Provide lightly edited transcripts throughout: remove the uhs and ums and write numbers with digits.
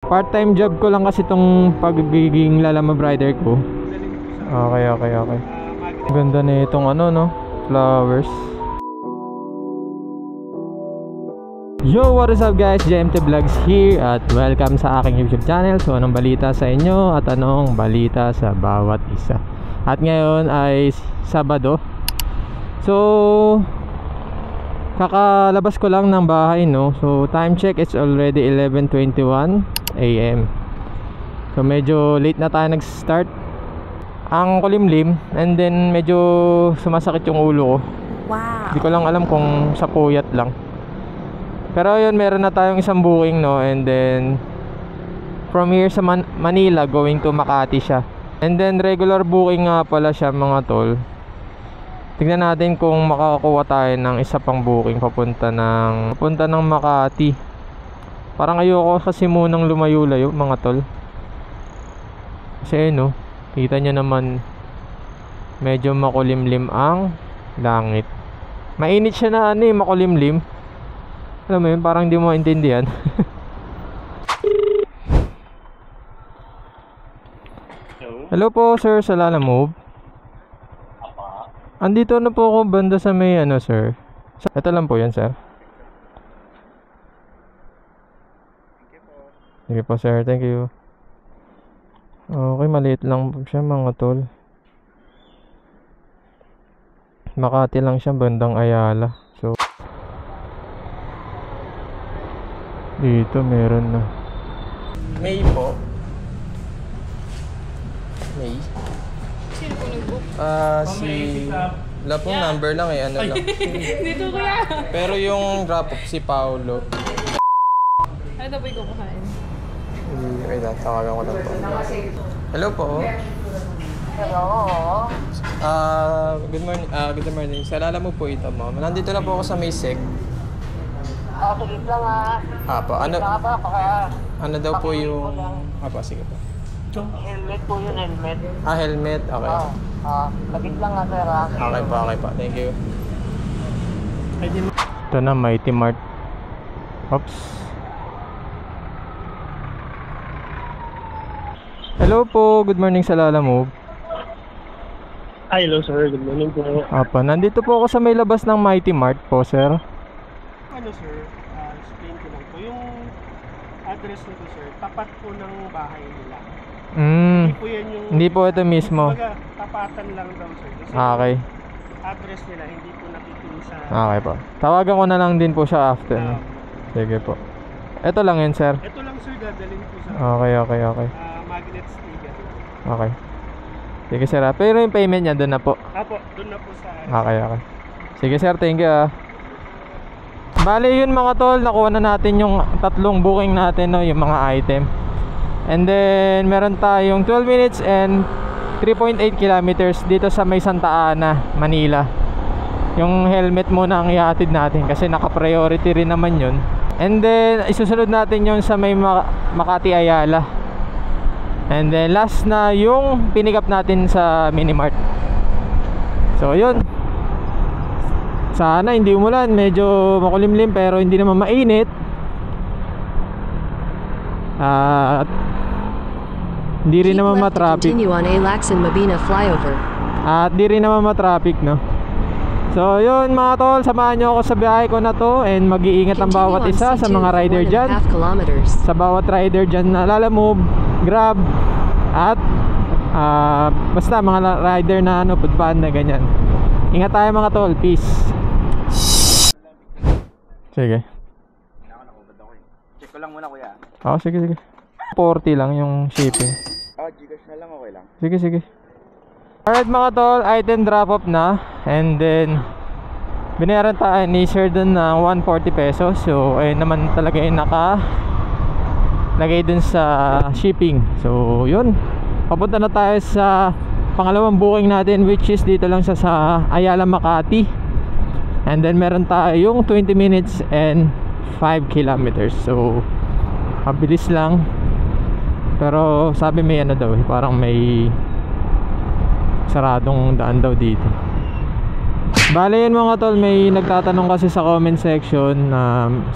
Part-time job ko lang kasi itong pagiging lalamove rider ko. Okay. Ganda na itong ano, no? Flowers. Yo, what is up guys? JMT Vlogs here at welcome sa aking YouTube channel. So, anong balita sa inyo at anong balita sa bawat isa. At ngayon ay Sabado. So, kakalabas ko lang ng bahay, no? So, time check, it's already 11:21 AM. So, medyo late na tayo nag-start. Ang kulimlim, and then medyo sumasakit yung ulo ko. Wow. Hindi ko lang alam kung sa puyat lang. Pero ayun, meron na tayong isang booking, no? And then from here sa Manila going to Makati siya. And then regular booking nga pala siya, mga tol. Tignan natin kung makakakuha tayo ng isa pang booking papunta ng Makati. Parang ayoko kasi munang lumayo-layo, mga tol. Kasi no, kita nyo naman medyo makulimlim ang langit. Mainit siya na ano eh, makulimlim. Alam mo yun, parang hindi mo maintindihan. Hello po sir, sa Lalamove. Andito na po ako banda sa may ano sir. Ito lang po yan sir. Sige po sir, thank you. Okay, maliit lang po siya, mga tol. Makati lang siya, bandang Ayala. So dito meron na. May po. May. Sino po nag-book? Si wala pong number lang eh, ano lang. Dito kuya. Pero yung drop off si Paolo. Ano na po yung kukuhain? Wait lang, tawagan ko lang po. Hello po. Hello. Good morning. Sa Lalamove po ito, ma'am. Nandito na po ako sa Maysec. Sige lang Apo, ano Baka daw po yung sige po. helmet po yun, helmet. Helmet. Okay. Lagit lang sir Okay po. Thank you. Ito na, Mighty Mart. Oops. Hello po, good morning sa Lalamove. Hello sir, good morning po. Nandito po ako sa may labas ng Mighty Mart po, sir. Ano sir, explain ko lang po. Yung address nito sir, tapat po ng bahay nila. Hindi po yan yung... Hindi po ito mismo. Kumbaga, tapatan lang daw sir. Kasi Okay. yung address nila, hindi po nakikita sa... Okay po. Tawagan ko na lang din po siya after. Sige po. Ito lang yun, sir. Ito lang sir, dadalhin po sa Okay. magnet sticker. Okay. Sige sir. Pero yung payment niya doon na po. Apo, doon na po sa... Okay. Sige sir, thank you Bale yun, mga tol, nakuha na natin yung tatlong booking natin, no, yung mga item. And then meron tayong 12 minutes and 3.8 kilometers dito sa may Santa Ana, Manila. Yung helmet muna ang ihatid natin kasi naka-priority rin naman yun. And then isusunod natin yun sa may Makati Ayala. And then last na yung pinikap natin sa Minimart. So yun, sana hindi umulan, medyo makulimlim pero hindi naman mainit. At hindi rin naman ma-traffic. Continue on Alax and Mabina flyover. At di rin naman ma-traffic, no? So yun mga tol, samahan nyo ako sa biyahe ko na to. And mag-iingat ang bawat isa sa mga rider dyan. Sa bawat rider dyan na Lalamove, Grab, at basta mga rider na ano, Foodpanda, ganyan. Ingat tayo mga tol, peace. Sige. Check ko lang muna kuya. Sige. 40 lang yung shipping. Gcash na lang, okay lang. Sige. Alright mga tol, item drop off na. And then binayaran tayo ni sir dun ng 140 pesos. So ayun naman talaga yung lagay dun sa shipping. So yun, papunta na tayo sa pangalawang booking natin, which is dito lang sa Ayala, Makati. And then meron tayong 20 minutes and 5 kilometers. So mabilis lang. Pero sabi may ano daw, parang may saradong daan daw dito. Bale yun mga tol, may nagtatanong kasi sa comment section,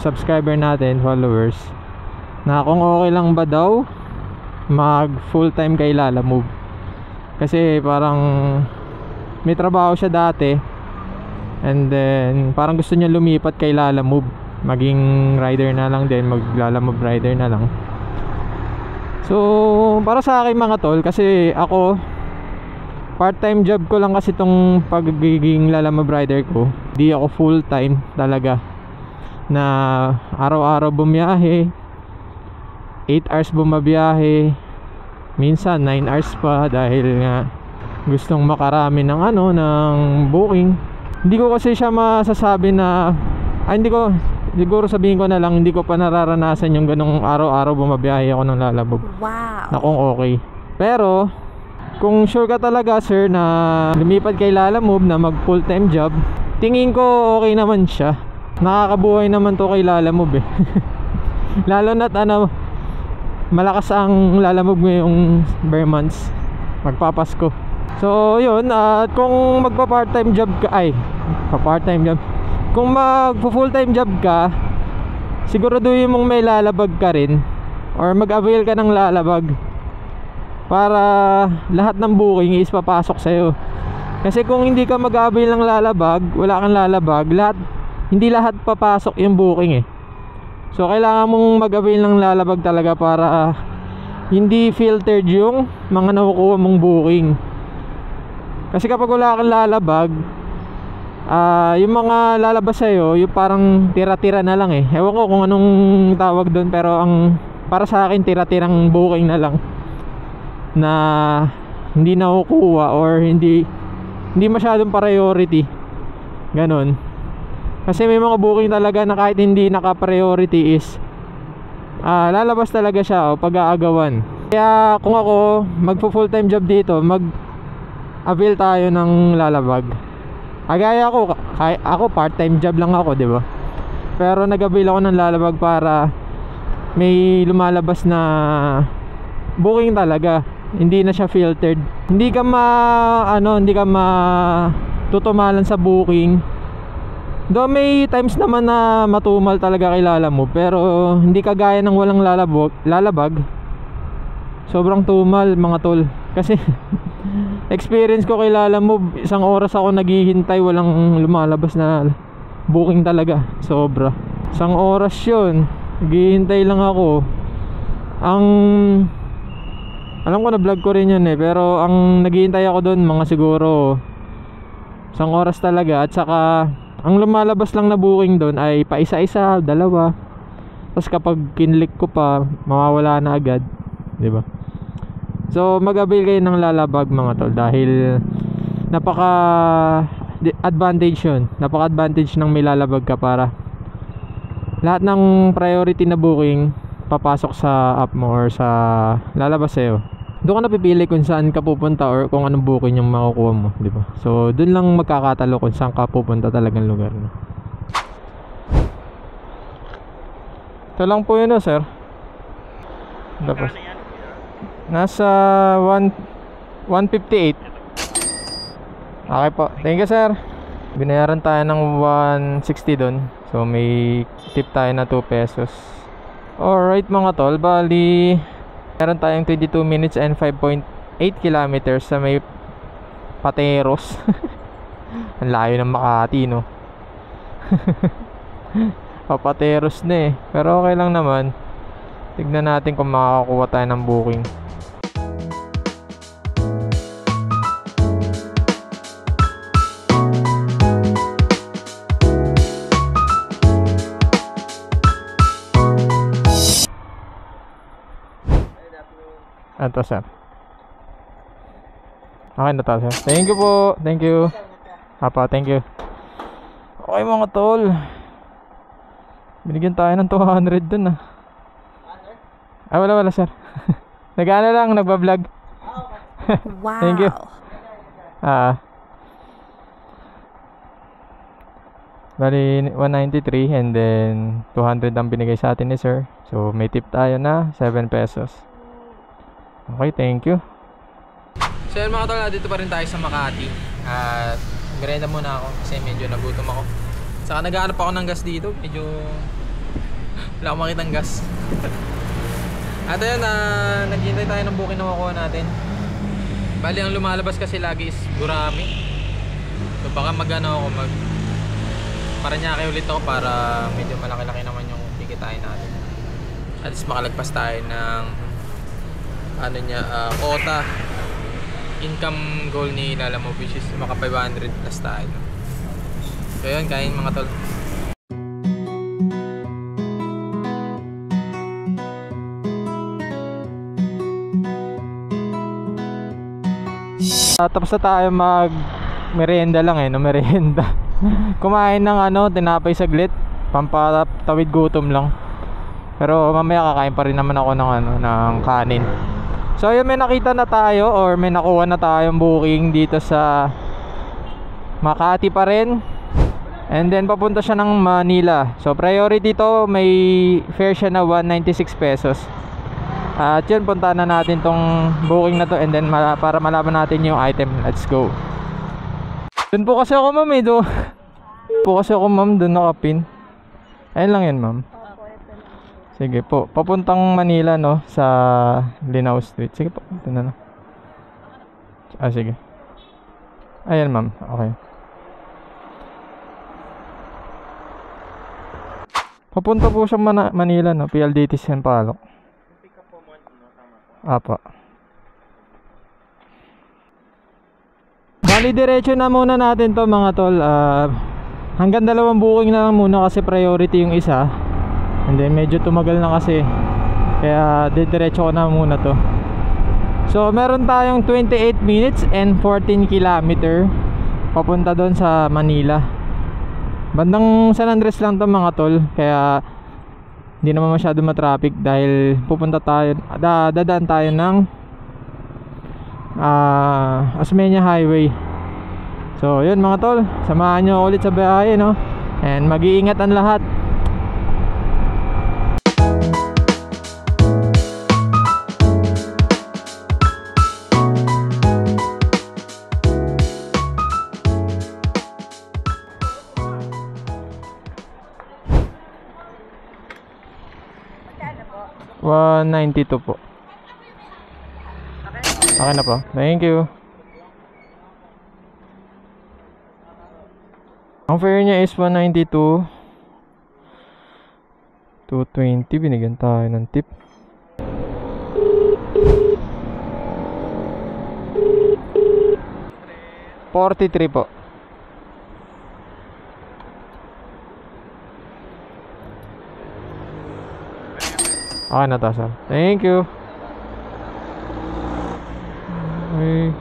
subscriber natin, followers, na kung okay lang ba daw mag full time kay Lalamove. Kasi parang may trabaho siya dati, and then parang gusto niya lumipat kay Lalamove, maging rider na lang din, mag-Lalamove rider na lang. So para sa akin mga tol, kasi ako part-time job ko lang kasi tong pagiging Lalamove rider ko. Di ako full time talaga na araw-araw bumiyahe, 8 hours bumabiyahe, minsan 9 hours pa, dahil nga gustong makarami ng ng booking. Hindi ko kasi siya masasabi na hindi ko, siguro sabihin ko na lang, hindi ko pa nararanasan yung ganong araw-araw bumabiyahe ako ng Lalamove. Wow. Na kung okay. Pero kung sure ka talaga sir na lumipat kay Lalamove na mag full time job, tingin ko okay naman siya. Nakakabuhay naman to kay Lalamove eh. Lalo na't malakas ang Lalamove ngayong bare months, magpapasko. So yun, at kung magpa part time job ka, kung mag full time job ka, siguraduhin mong may lalabag ka rin, or mag-avail ka ng lalabag para lahat ng booking is papasok sa'yo. Kasi kung hindi ka mag-avail ng lalabag, wala kang lalabag, hindi lahat papasok yung booking eh. So kailangan mong mag-avail ng lalabag talaga para hindi filtered yung mga nakukuha mong booking. Kasi kapag wala kang lalabag, yung mga lalabas sa'yo, yung parang tira-tira na lang eh. Ewan ko kung anong tawag doon, pero para sa akin tira-tirang booking na lang, na hindi nakukuha or hindi masyadong priority. Ganon. Kasi may mga booking talaga na kahit hindi naka-priority is lalabas talaga siya pag-aagawan. Kaya kung ako magpo-full time job dito, mag-avail tayo ng lalabag. Agaya ako part-time job lang ako, di ba? Pero nag-avail ako ng lalabag para may lumalabas na booking talaga. Hindi na siya filtered. Hindi ka tutumalan sa booking. Do may times naman na matumal talaga kay Lalamove, pero hindi kagaya ng walang lalabag. Sobrang tumal mga tol. Kasi experience ko kay Lalamove, 1 oras ako naghihintay, walang lumalabas na booking talaga. Sobra. 1 oras yun, naghihintay lang ako. Alam ko na vlog ko rin yun eh, pero ang naghihintay ako doon mga siguro 1 oras talaga. At saka ang lumalabas lang na booking doon ay pa isa-isa, 2. Tapos kapag kinlik ko pa, mawawala na agad, 'di ba? So mag-avail kayo ng lalabag mga tol, dahil napaka-advantage yun. Napaka-advantage ng may lalabag ka, para lahat ng priority na booking papasok sa app mo or sa lalabas sa'yo. Doon ka napipili kung saan ka pupunta or kung anong booking yung makukuha mo, di ba? So doon lang magkakatalo kung saan ka pupunta talagang lugar, no? Ito lang po yun, sir. Tapos nasa 158. Okay po, thank you sir. Binayaran tayo ng 160 doon. So may tip tayo na 2 pesos. Alright mga tol, bali meron tayong 22 minutes and 5.8 kilometers sa may Pateros. Ang layo ng Makati, no? Pateros na eh. Pero okay lang naman. Tignan natin kung makakakuha tayo ng booking. Ito sir. Okay na to sir. Thank you po. Thank you. Apa, thank you. Okay mga tol, binigyan tayo ng 200 dun ah. Wala sir. Nag-ano lang, nagbablog. Wow. Thank you. Bali 193 and then 200 ang binigay sa atin ni sir. So may tip tayo na 7 pesos. Okay, thank you. So yun mga tol, dito pa rin tayo sa Makati. At merenda muna ako kasi medyo nagutom ako. Saka nag-aanap ako ng gas dito. Medyo wala akong makitang gas. At ayun na, naghihintay tayo ng booking na makuha natin. Bali ang lumalabas kasi lagi is Gurami. So baka mag-ano ako, Paranaque ulit ako para medyo malaki-laki naman yung kikitain natin. At least makalagpas tayo ng quota income goal ni Lalamove, which is maka 500 plus tayo. So yun, kain mga tol. Tapos na tayo mag merienda lang merienda. Kumain ng tinapay saglit, pampatawid gutom lang. Pero mamaya kakain pa rin naman ako ng kanin. So ayun, may nakita na tayo or may nakuha na tayong booking dito sa Makati pa rin. And then papunta siya ng Manila. So priority to, may fare siya na 196 pesos. At yun, punta na natin tong booking na to. And then para malaman natin yung item. Let's go. Dun po kasi ako ma'am doon po kasi ako ma'am, dun nakapin. Ayun lang yan ma'am. Sige po, papuntang Manila sa Linao Street. Sige po, ito na. Sige. Ayan ma'am, okay. Papunta po siya Manila PLDT Sampaloc. Apa. Bali diretso na muna natin to mga tol. Hanggang 2 booking na lang muna kasi priority yung isa. And then medyo tumagal na kasi, kaya diretso ko na muna to. So meron tayong 28 minutes and 14 kilometer papunta doon sa Manila. Bandang San Andres lang to mga tol, kaya hindi naman masyado matraffic dahil pupunta tayo, dadaan tayo ng Osmeña Highway. So yun mga tol, samahan nyo ulit sa biyahe and mag-iingat ang lahat. $192 po. Okay na po. Thank you. Ang fare niya is $192. $220. Binigyan tayo ng tip. $43 po. Okay na to, sir. Thank you. Okay.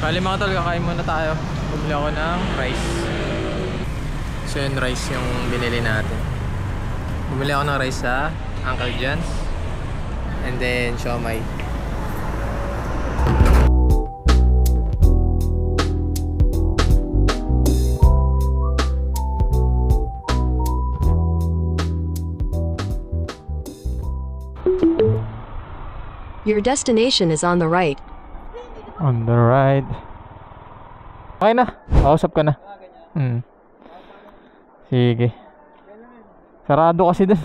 Bali mga tol, kakain muna tayo. Bumili ako ng rice. So yun, rice yung binili natin. Bumili ako ng rice sa Uncle John's. And then siomai. Your destination is on the right. On the right. Okay na. Kausap ka na. Sige. Sarado kasi dun.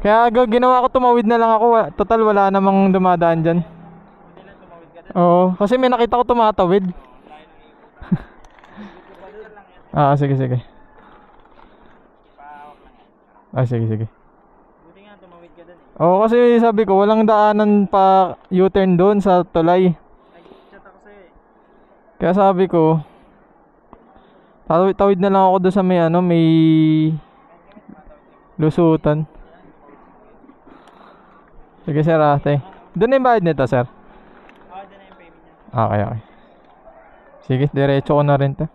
Kaya ginawa ko, tumawid na lang ako. Total wala namang dumadaan dyan. Oo. Kasi may nakita ko tumatawid. Sige. Sige. Oo, kasi sabi ko walang daanan pa U-turn doon sa tulay. Kaya sabi ko tawid na lang ako doon sa may lusutan. Sige sir, ate. Doon na yung bayad nito sir? Oo, doon na yung payment niya. Okay. Sige, diretso ko na rin to.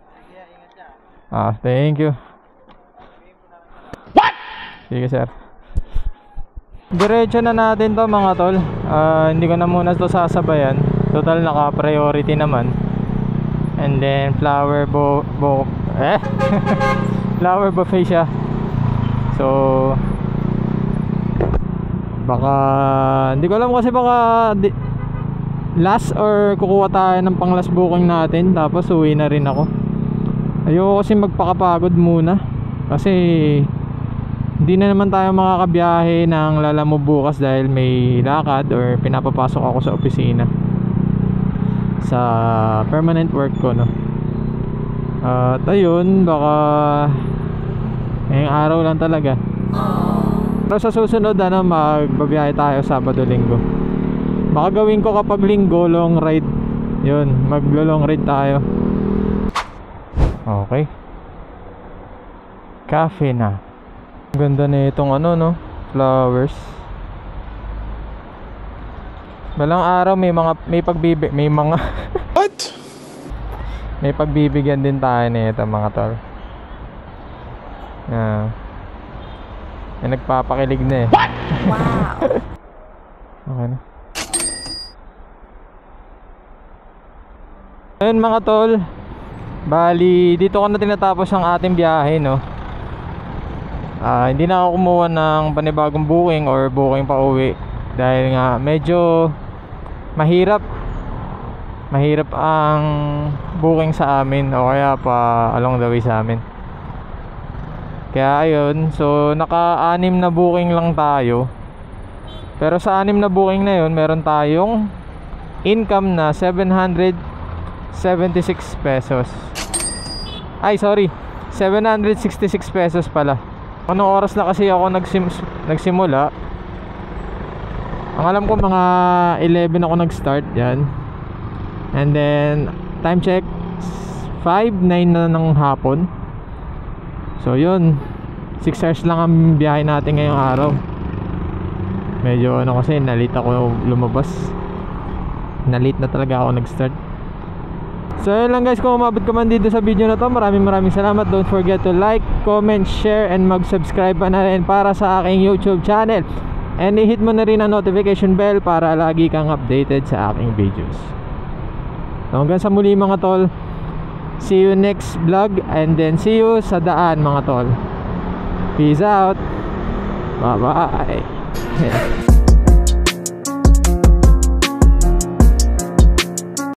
Thank you. What? Sige sir. Diretso na natin to mga tol. Hindi ko na muna to sasabayan. Total naka-priority naman. And then flower flower buffet siya. So baka hindi ko alam kasi baka last or kukuha tayo ng pang last booking natin tapos uwi na rin ako. Ayoko kasi magpakapagod muna kasi Hindi na naman tayo makakabiyahe ng Lalamove bukas dahil may lakad or pinapapasok ako sa opisina sa permanent work ko, no. At ayun, baka ngayong araw lang talaga. Pero sa susunod magbabiyahe tayo Sabado, Linggo. Baka gawin ko kapag Linggo long ride. Yun, maglo-long ride tayo. Okay. Cafe na. Ganda na itong no, flowers. Balang araw may mga What? May pagbibigyan din tayo nito mga tol. May nagpapakilig na eh. What? Wow. Okay na. Ayun mga tol, bali dito ko na tinatapos ang ating biyahe, no. Hindi na ako kumuha ng panibagong booking or booking pa uwi dahil nga medyo mahirap ang booking sa amin o kaya pa along the way sa amin. Kaya ayun, so naka-6 na booking lang tayo. Pero sa 6 na booking na yun, meron tayong income na 776 pesos. Ay sorry, 766 pesos pala. Anong oras na kasi ako nagsimula? Ang alam ko mga 11 ako nag-start yan. And then time check 5:09 na ng hapon. So yun, 6 hours lang ang biyahe natin ngayong araw. Medyo kasi na-late ako lumabas. Na-late na talaga ako nag-start. So yun lang guys, kung umabot ka man dito sa video na to, maraming salamat. Don't forget to like, comment, share, and mag-subscribe pa na rin para sa aking YouTube channel. And i-hit mo na rin ang notification bell para lagi kang updated sa aking videos. So hanggang sa muli mga tol, see you next vlog, and then see you sa daan mga tol. Peace out. Bye bye.